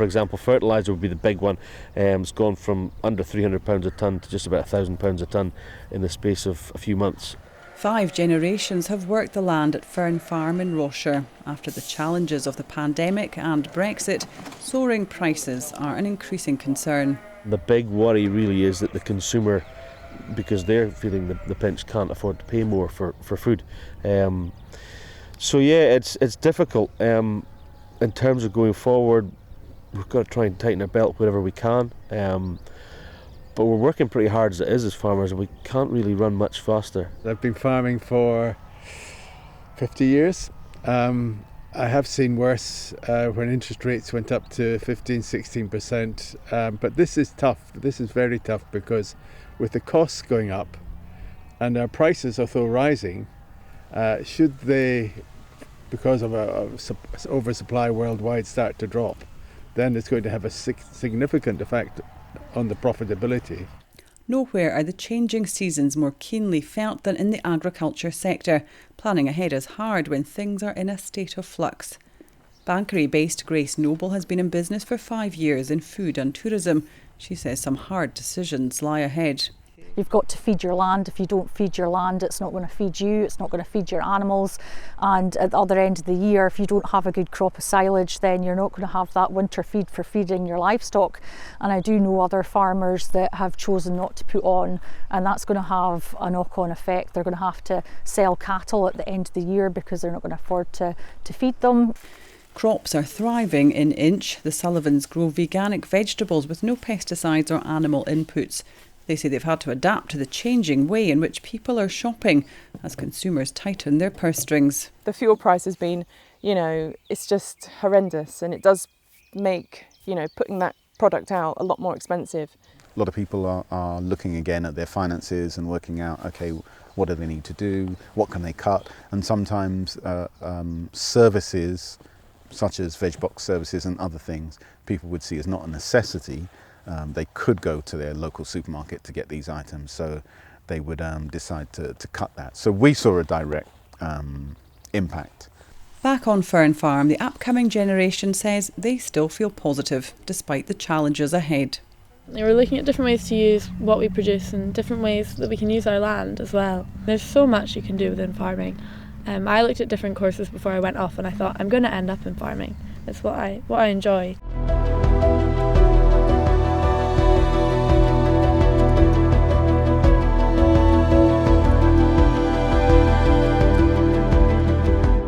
For example, fertiliser would be the big one. It's gone from under £300 a tonne to just about £1,000 a tonne in the space of a few months. 5 generations have worked the land at Fern Farm in Rochester. After the challenges of the pandemic and Brexit, soaring prices are an increasing concern. The big worry really is that the consumer, because they're feeling the pinch, can't afford to pay more for food. So yeah, it's difficult. In terms of going forward, we've got to try and tighten our belt wherever we can. But we're working pretty hard as it is as farmers, and we can't really run much faster. I've been farming for 50 years. I have seen worse when interest rates went up to 15-16%. But this is tough. This is very tough because with the costs going up and our prices although rising, should they, because of a oversupply worldwide, start to drop, then it's going to have a significant effect on the profitability. Nowhere are the changing seasons more keenly felt than in the agriculture sector. Planning ahead is hard when things are in a state of flux. Bankery-based Grace Noble has been in business for 5 years in food and tourism. She says some hard decisions lie ahead. You've got to feed your land. If you don't feed your land, it's not going to feed you, it's not going to feed your animals. And at the other end of the year, if you don't have a good crop of silage, then you're not going to have that winter feed for feeding your livestock. And I do know other farmers that have chosen not to put on, and that's going to have a knock-on effect. They're going to have to sell cattle at the end of the year because they're not going to afford to feed them. Crops are thriving in Inch. The Sullivans grow veganic vegetables with no pesticides or animal inputs. They say they've had to adapt to the changing way in which people are shopping as consumers tighten their purse strings. The fuel price has been, it's just horrendous, and it does make, putting that product out a lot more expensive. A lot of people are looking again at their finances and working out, okay, what do they need to do? What can they cut? And sometimes services, such as veg box services and other things, people would see as not a necessity. They could go to their local supermarket to get these items, so they would decide to cut that. So we saw a direct impact. Back on Fern Farm, the upcoming generation says they still feel positive despite the challenges ahead. We're looking at different ways to use what we produce and different ways that we can use our land as well. There's so much you can do within farming. I looked at different courses before I went off, and I thought I'm going to end up in farming. It's what I enjoy.